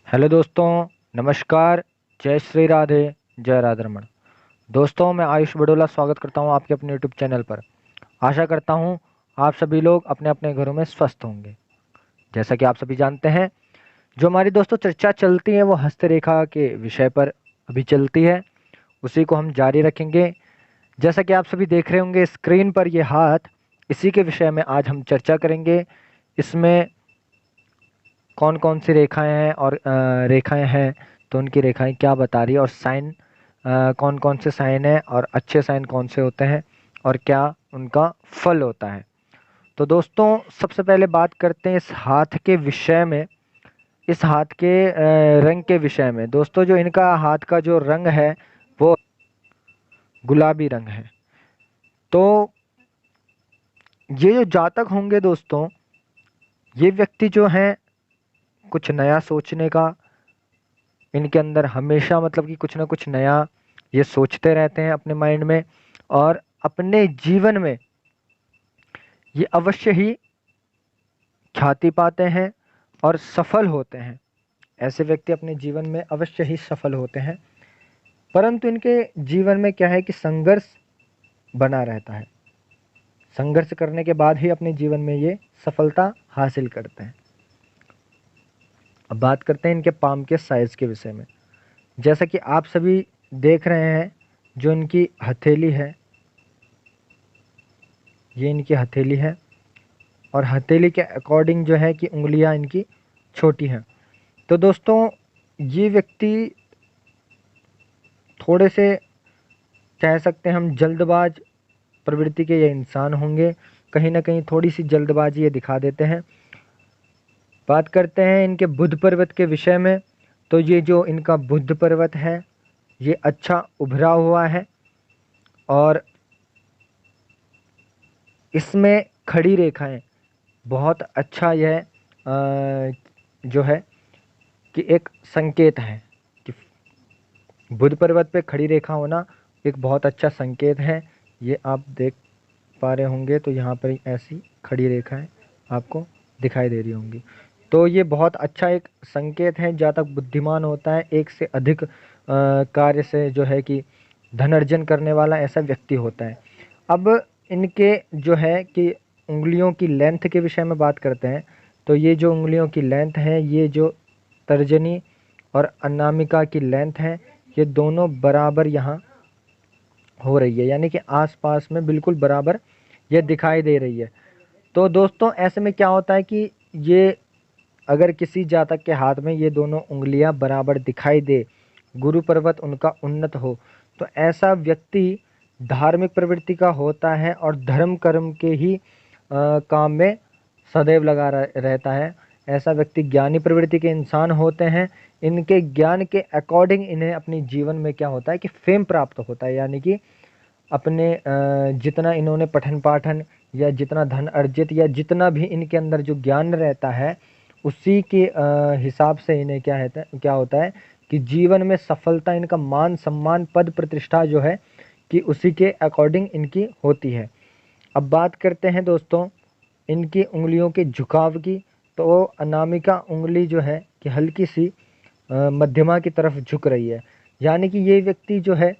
Hello दोस्तों, नमस्कार। जय श्री राधे, जय राधरमण। दोस्तों, मैं आयुष बडोला स्वागत करता हूं आपके अपने यूट्यूब चैनल पर। आशा करता हूं आप सभी लोग अपने अपने घरों में स्वस्थ होंगे। जैसा कि आप सभी जानते हैं, जो हमारी दोस्तों चर्चा चलती है वो हस्तरेखा के विषय पर अभी चलती है। उसी को हम जारी रखेंगे। जैसा कि आप सभी देख रहे होंगे स्क्रीन पर ये हाथ, इसी के विषय में आज हम चर्चा करेंगे। इसमें कौन कौन सी रेखाएं हैं और रेखाएं हैं तो उनकी रेखाएं क्या बता रही है, और साइन कौन कौन से साइन हैं और अच्छे साइन कौन से होते हैं और क्या उनका फल होता है। तो दोस्तों, सबसे पहले बात करते हैं इस हाथ के विषय में, इस हाथ के रंग के विषय में। दोस्तों, जो इनका हाथ का जो रंग है वो गुलाबी रंग है। तो ये जो जातक होंगे दोस्तों, ये व्यक्ति जो हैं कुछ नया सोचने का इनके अंदर हमेशा, मतलब कि कुछ ना कुछ नया ये सोचते रहते हैं अपने माइंड में, और अपने जीवन में ये अवश्य ही ख्याति पाते हैं और सफल होते हैं। ऐसे व्यक्ति अपने जीवन में अवश्य ही सफल होते हैं, परंतु इनके जीवन में क्या है कि संघर्ष बना रहता है। संघर्ष करने के बाद ही अपने जीवन में ये सफलता हासिल करते हैं। अब बात करते हैं इनके पाम के साइज के विषय में। जैसा कि आप सभी देख रहे हैं, जो इनकी हथेली है, ये इनकी हथेली है, और हथेली के अकॉर्डिंग जो है कि उंगलियां इनकी छोटी हैं। तो दोस्तों, ये व्यक्ति थोड़े से, कह सकते हैं हम, जल्दबाज प्रवृत्ति के ये इंसान होंगे। कहीं ना कहीं थोड़ी सी जल्दबाजी ये दिखा देते हैं। बात करते हैं इनके बुध पर्वत के विषय में। तो ये जो इनका बुध पर्वत है ये अच्छा उभरा हुआ है, और इसमें खड़ी रेखाएं बहुत अच्छा, यह जो है कि एक संकेत है कि बुध पर्वत पे खड़ी रेखा होना एक बहुत अच्छा संकेत है। ये आप देख पा रहे होंगे, तो यहाँ पर ऐसी खड़ी रेखाएं आपको दिखाई दे रही होंगी। तो ये बहुत अच्छा एक संकेत है। जातक बुद्धिमान होता है, एक से अधिक कार्य से जो है कि धन अर्जन करने वाला ऐसा व्यक्ति होता है। अब इनके जो है कि उंगलियों की लेंथ के विषय में बात करते हैं। तो ये जो उंगलियों की लेंथ है, ये जो तर्जनी और अनामिका की लेंथ है, ये दोनों बराबर यहाँ हो रही है, यानी कि आसपास में बिल्कुल बराबर ये दिखाई दे रही है। तो दोस्तों, ऐसे में क्या होता है कि ये, अगर किसी जातक के हाथ में ये दोनों उंगलियां बराबर दिखाई दे, गुरु पर्वत उनका उन्नत हो, तो ऐसा व्यक्ति धार्मिक प्रवृत्ति का होता है और धर्म कर्म के ही काम में सदैव लगा रहता है। ऐसा व्यक्ति ज्ञानी प्रवृत्ति के इंसान होते हैं। इनके ज्ञान के अकॉर्डिंग इन्हें अपनी जीवन में क्या होता है कि फेम प्राप्त होता है, यानी कि अपने जितना इन्होंने पठन पाठन या जितना धन अर्जित या जितना भी इनके अंदर जो ज्ञान रहता है, उसी के हिसाब से इन्हें क्या होता है कि जीवन में सफलता, इनका मान सम्मान पद प्रतिष्ठा जो है कि उसी के अकॉर्डिंग इनकी होती है। अब बात करते हैं दोस्तों इनकी उंगलियों के झुकाव की। तो अनामिका उंगली जो है कि हल्की सी मध्यमा की तरफ झुक रही है, यानी कि ये व्यक्ति जो है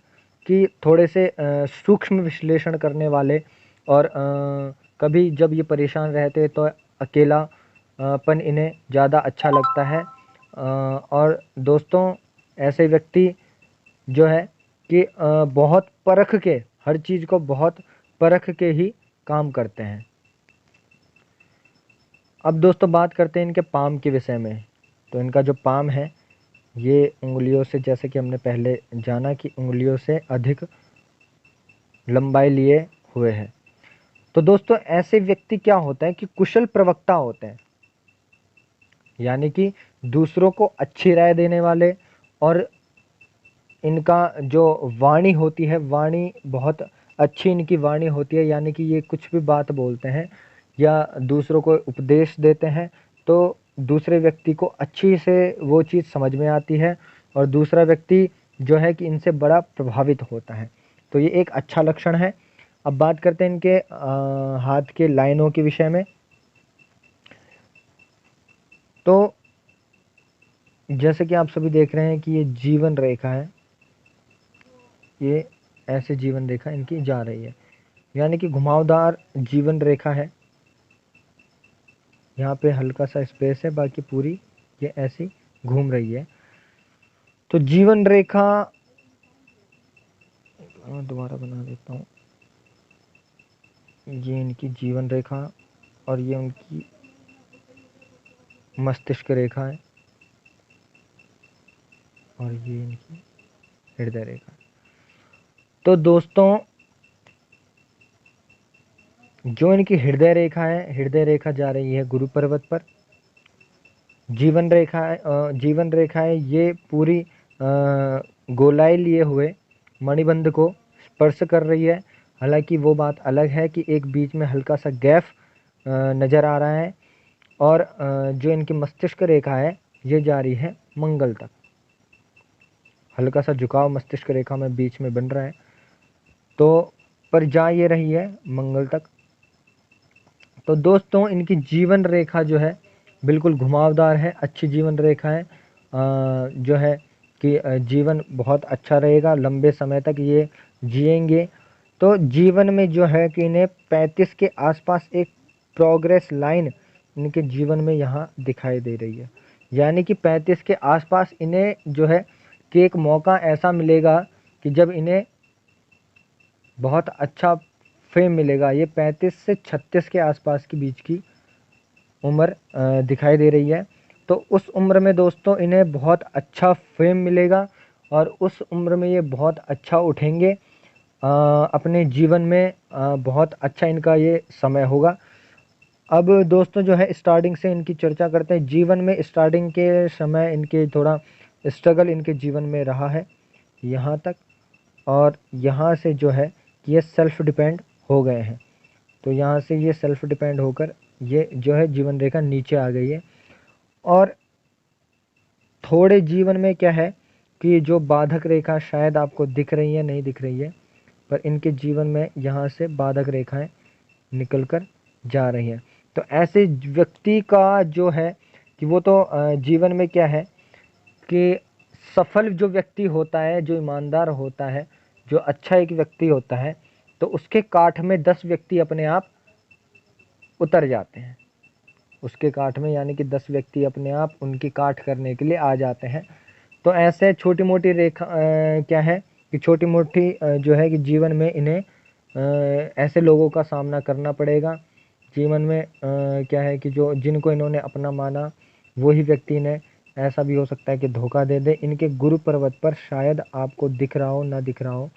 कि थोड़े से सूक्ष्म विश्लेषण करने वाले, और कभी जब ये परेशान रहते तो अकेलापन इन्हें ज़्यादा अच्छा लगता है। और दोस्तों, ऐसे व्यक्ति जो है कि बहुत परख के, हर चीज़ को बहुत परख के ही काम करते हैं। अब दोस्तों बात करते हैं इनके पाम के विषय में। तो इनका जो पाम है ये उंगलियों से, जैसे कि हमने पहले जाना कि उंगलियों से अधिक लंबाई लिए हुए है। तो दोस्तों, ऐसे व्यक्ति क्या होता है कि कुशल प्रवक्ता होते हैं, यानी कि दूसरों को अच्छी राय देने वाले, और इनका जो वाणी होती है, वाणी बहुत अच्छी इनकी वाणी होती है, यानी कि ये कुछ भी बात बोलते हैं या दूसरों को उपदेश देते हैं तो दूसरे व्यक्ति को अच्छी से वो चीज़ समझ में आती है, और दूसरा व्यक्ति जो है कि इनसे बड़ा प्रभावित होता है। तो ये एक अच्छा लक्षण है। अब बात करते हैं इनके हाथ के लाइनों के विषय में। तो जैसे कि आप सभी देख रहे हैं कि ये जीवन रेखा है, ये ऐसे जीवन रेखा इनकी जा रही है, यानी कि घुमावदार जीवन रेखा है। यहाँ पे हल्का सा स्पेस है, बाकी पूरी ये ऐसी घूम रही है। तो जीवन रेखा दोबारा बना देता हूँ, ये इनकी जीवन रेखा और ये उनकी मस्तिष्क रेखा है और ये इनकी हृदय रेखा है। तो दोस्तों जो इनकी हृदय रेखा है, हृदय रेखा जा रही है गुरु पर्वत पर। जीवन रेखा है ये पूरी गोलाई लिए हुए मणिबंध को स्पर्श कर रही है। हालांकि वो बात अलग है कि एक बीच में हल्का सा गैप नज़र आ रहा है। और जो इनकी मस्तिष्क रेखा है ये जा रही है मंगल तक। हल्का सा झुकाव मस्तिष्क रेखा में बीच में बन रहा है, तो पर जा ये रही है मंगल तक। तो दोस्तों इनकी जीवन रेखा जो है बिल्कुल घुमावदार है, अच्छी जीवन रेखा है। जो है कि जीवन बहुत अच्छा रहेगा, लंबे समय तक ये जिएंगे। तो जीवन में जो है कि इन्हें 35 के आसपास एक प्रोग्रेस लाइन इनके जीवन में यहाँ दिखाई दे रही है। यानी कि 35 के आसपास इन्हें जो है कि एक मौका ऐसा मिलेगा कि जब इन्हें बहुत अच्छा फेम मिलेगा। ये 35 से 36 के आसपास के बीच की उम्र दिखाई दे रही है। तो उस उम्र में दोस्तों इन्हें बहुत अच्छा फेम मिलेगा और उस उम्र में ये बहुत अच्छा उठेंगे अपने जीवन में। बहुत अच्छा इनका ये समय होगा। अब दोस्तों जो है स्टार्टिंग से इनकी चर्चा करते हैं। जीवन में स्टार्टिंग के समय इनके थोड़ा स्ट्रगल इनके जीवन में रहा है यहाँ तक, और यहाँ से जो है ये सेल्फ डिपेंड हो गए हैं। तो यहाँ से ये सेल्फ डिपेंड होकर ये जो है जीवन रेखा नीचे आ गई है। और थोड़े जीवन में क्या है कि जो बाधक रेखा शायद आपको दिख रही है, नहीं दिख रही है, पर इनके जीवन में यहाँ से बाधक रेखाएं निकल कर जा रही हैं। तो ऐसे व्यक्ति का जो है कि वो तो जीवन में क्या है कि सफल जो व्यक्ति होता है, जो ईमानदार होता है, जो अच्छा एक व्यक्ति होता है, तो उसके काठ में 10 व्यक्ति अपने आप उतर जाते हैं। उसके काठ में यानी कि 10 व्यक्ति अपने आप उनकी काट करने के लिए आ जाते हैं। तो ऐसे छोटी मोटी रेखा क्या है कि छोटी मोटी जो है कि जीवन में इन्हें ऐसे लोगों का सामना करना पड़ेगा। जीवन में क्या है कि जो जिनको इन्होंने अपना माना वही व्यक्ति इन्हें ऐसा भी हो सकता है कि धोखा दे दे। इनके गुरु पर्वत पर शायद आपको दिख रहा हो ना दिख रहा हो,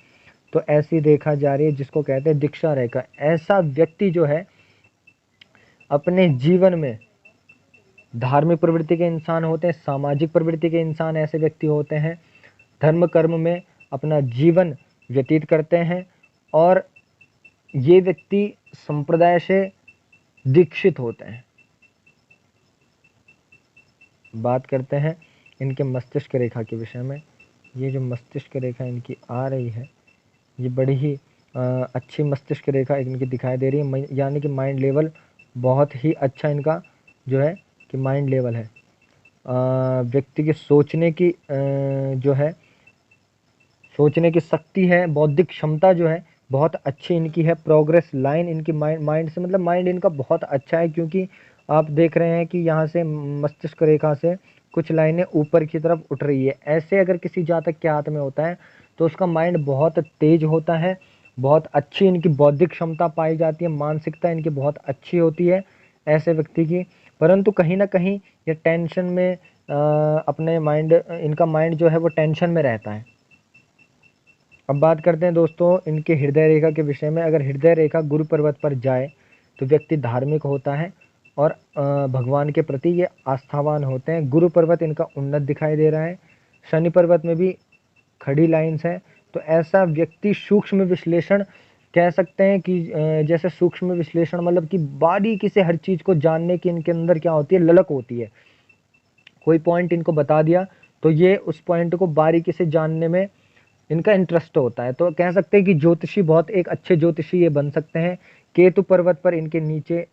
तो ऐसी रेखा जा रही है जिसको कहते हैं दीक्षा रेखा। ऐसा व्यक्ति जो है अपने जीवन में धार्मिक प्रवृत्ति के इंसान होते हैं, सामाजिक प्रवृत्ति के इंसान ऐसे व्यक्ति होते हैं, धर्म कर्म में अपना जीवन व्यतीत करते हैं और ये व्यक्ति संप्रदाय से दीक्षित होते हैं। बात करते हैं इनके मस्तिष्क रेखा के विषय में। ये जो मस्तिष्क रेखा इनकी आ रही है ये बड़ी ही अच्छी मस्तिष्क रेखा इनकी दिखाई दे रही है। यानी कि माइंड लेवल बहुत ही अच्छा इनका जो है कि माइंड लेवल है। व्यक्ति के सोचने की जो है सोचने की शक्ति है, बौद्धिक क्षमता जो है बहुत अच्छी इनकी है। प्रोग्रेस लाइन इनकी माइंड से मतलब माइंड इनका बहुत अच्छा है, क्योंकि आप देख रहे हैं कि यहाँ से मस्तिष्क रेखा से कुछ लाइनें ऊपर की तरफ उठ रही है। ऐसे अगर किसी जातक के हाथ में होता है तो उसका माइंड बहुत तेज होता है, बहुत अच्छी इनकी बौद्धिक क्षमता पाई जाती है, मानसिकता इनकी बहुत अच्छी होती है ऐसे व्यक्ति की। परंतु कहीं ना कहीं ये टेंशन में अपने माइंड इनका माइंड जो है वो टेंशन में रहता है। अब बात करते हैं दोस्तों इनके हृदय रेखा के विषय में। अगर हृदय रेखा गुरु पर्वत पर जाए तो व्यक्ति धार्मिक होता है और भगवान के प्रति ये आस्थावान होते हैं। गुरु पर्वत इनका उन्नत दिखाई दे रहा है। शनि पर्वत में भी खड़ी लाइन्स है। तो ऐसा व्यक्ति सूक्ष्म विश्लेषण कह सकते हैं कि जैसे सूक्ष्म विश्लेषण मतलब कि बारीकी से हर चीज़ को जानने की इनके अंदर क्या होती है, ललक होती है। कोई पॉइंट इनको बता दिया तो ये उस पॉइंट को बारीकी से जानने में इनका इंटरेस्ट होता है। तो कह सकते हैं कि ज्योतिषी, बहुत एक अच्छे ज्योतिषी ये बन सकते हैं। केतु पर्वत पर इनके नीचे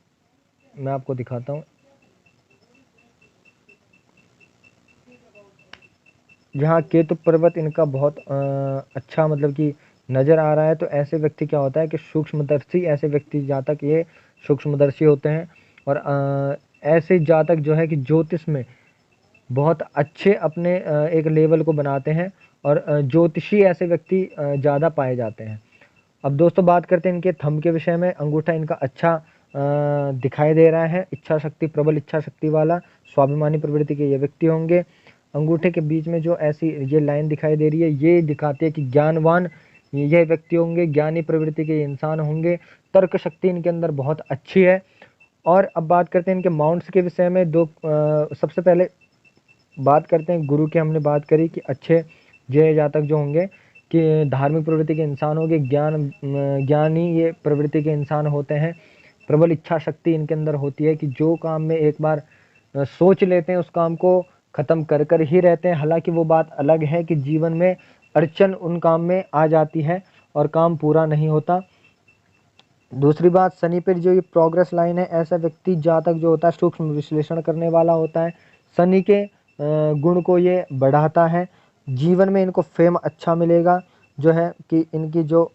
मैं आपको दिखाता हूँ। यहाँ केतु पर्वत इनका बहुत अच्छा मतलब कि नज़र आ रहा है। तो ऐसे व्यक्ति क्या होता है कि सूक्ष्मदर्शी, ऐसे व्यक्ति जातक ये सूक्ष्मदर्शी होते हैं। और ऐसे जातक जो है कि ज्योतिष में बहुत अच्छे अपने एक लेवल को बनाते हैं। और ज्योतिषी ऐसे व्यक्ति ज़्यादा पाए जाते हैं। अब दोस्तों बात करते हैं इनके थंब के विषय में। अंगूठा इनका अच्छा दिखाई दे रहा है। इच्छा शक्ति, प्रबल इच्छा शक्ति वाला, स्वाभिमानी प्रवृत्ति के ये व्यक्ति होंगे। अंगूठे के बीच में जो ऐसी ये लाइन दिखाई दे रही है, ये दिखाती है कि ज्ञानवान यह व्यक्ति होंगे, ज्ञानी प्रवृत्ति के इंसान होंगे। तर्क शक्ति इनके अंदर बहुत अच्छी है। और अब बात करते हैं इनके माउंट्स के विषय में। सबसे पहले बात करते हैं गुरु की। हमने बात करी कि अच्छे जय जातक जो होंगे कि धार्मिक प्रवृत्ति के इंसान होंगे, ज्ञानी ये प्रवृत्ति के इंसान होते हैं। प्रबल इच्छा शक्ति इनके अंदर होती है कि जो काम में एक बार सोच लेते हैं उस काम को ख़त्म कर कर ही रहते हैं। हालांकि वो बात अलग है कि जीवन में अड़चन उन काम में आ जाती है और काम पूरा नहीं होता। दूसरी बात, शनि पर जो ये प्रोग्रेस लाइन है, ऐसा व्यक्ति जातक जो होता है सूक्ष्म विश्लेषण करने वाला होता है। शनि के गुण को ये बढ़ाता है। जीवन में इनको फेम अच्छा मिलेगा। जो है कि इनकी जो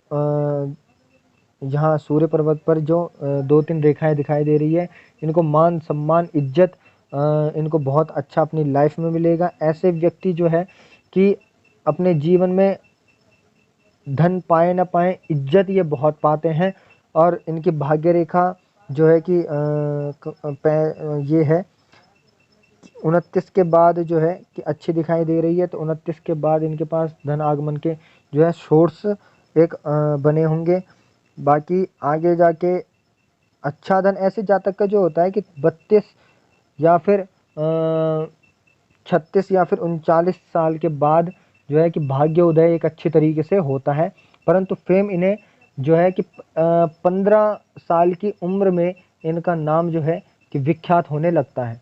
यहाँ सूर्य पर्वत पर जो 2-3 रेखाएं दिखाई दे रही है, इनको मान सम्मान इज्जत इनको बहुत अच्छा अपनी लाइफ में मिलेगा। ऐसे व्यक्ति जो है कि अपने जीवन में धन पाए न पाए, इज्जत ये बहुत पाते हैं। और इनकी भाग्य रेखा जो है कि ये है 29 के बाद जो है कि अच्छी दिखाई दे रही है। तो 29 के बाद इनके पास धन आगमन के जो है सोर्स एक बने होंगे। बाकी आगे जाके अच्छा धन ऐसे जातक का जो होता है कि 32 या फिर 36 या फिर 39 साल के बाद जो है कि भाग्य उदय एक अच्छी तरीके से होता है। परंतु फेम इन्हें जो है कि 15 साल की उम्र में इनका नाम जो है कि विख्यात होने लगता है।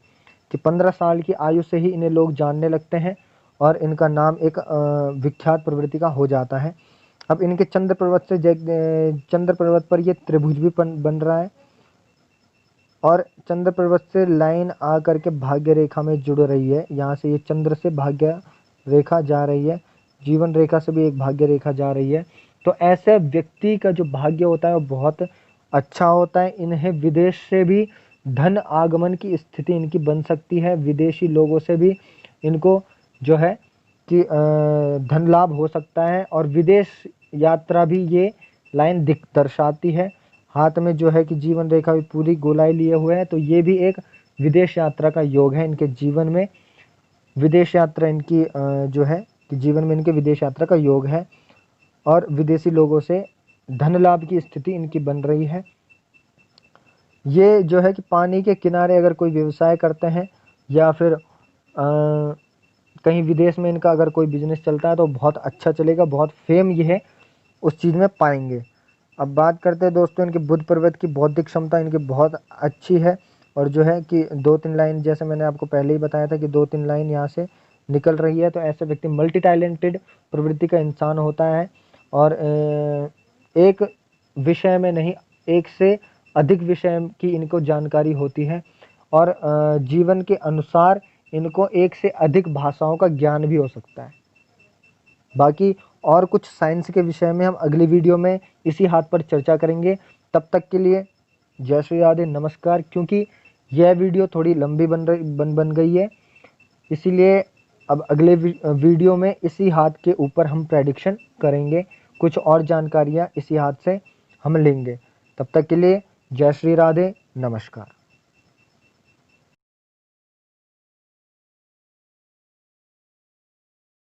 कि 15 साल की आयु से ही इन्हें लोग जानने लगते हैं और इनका नाम एक विख्यात प्रवृत्ति का हो जाता है। अब इनके चंद्र पर्वत पर ये त्रिभुज भी बन रहा है और चंद्र पर्वत से लाइन आ करके भाग्य रेखा में जुड़ रही है। यहाँ से ये चंद्र से भाग्य रेखा जा रही है, जीवन रेखा से भी एक भाग्य रेखा जा रही है। तो ऐसे व्यक्ति का जो भाग्य होता है वो बहुत अच्छा होता है। इन्हें विदेश से भी धन आगमन की स्थिति इनकी बन सकती है। विदेशी लोगों से भी इनको जो है कि धन लाभ हो सकता है। और विदेश यात्रा भी ये लाइन दर्शाती है। हाथ में जो है कि जीवन रेखा भी पूरी गोलाई लिए हुए है। तो ये भी एक विदेश यात्रा का योग है इनके जीवन में। विदेश यात्रा इनकी जो है कि जीवन में इनके विदेश यात्रा का योग है और विदेशी लोगों से धन लाभ की स्थिति इनकी बन रही है। ये जो है कि पानी के किनारे अगर कोई व्यवसाय करते हैं या फिर कहीं विदेश में इनका अगर कोई बिजनेस चलता है तो बहुत अच्छा चलेगा, बहुत फेम ये है उस चीज़ में पाएंगे। अब बात करते हैं दोस्तों इनके बुध पर्वत की। बौद्धिक क्षमता इनकी बहुत अच्छी है और जो है कि 2-3 लाइन, जैसे मैंने आपको पहले ही बताया था कि 2-3 लाइन यहाँ से निकल रही है। तो ऐसे व्यक्ति मल्टी टैलेंटेड प्रवृत्ति का इंसान होता है और एक विषय में नहीं, एक से अधिक विषय की इनको जानकारी होती है और जीवन के अनुसार इनको एक से अधिक भाषाओं का ज्ञान भी हो सकता है। बाकी और कुछ साइंस के विषय में हम अगली वीडियो में इसी हाथ पर चर्चा करेंगे। तब तक के लिए जय श्री राधे, नमस्कार। क्योंकि यह वीडियो थोड़ी लंबी बन गई है, इसीलिए अब अगले वीडियो में इसी हाथ के ऊपर हम प्रेडिक्शन करेंगे। कुछ और जानकारियाँ इसी हाथ से हम लेंगे। तब तक के लिए जय श्री राधे, नमस्कार।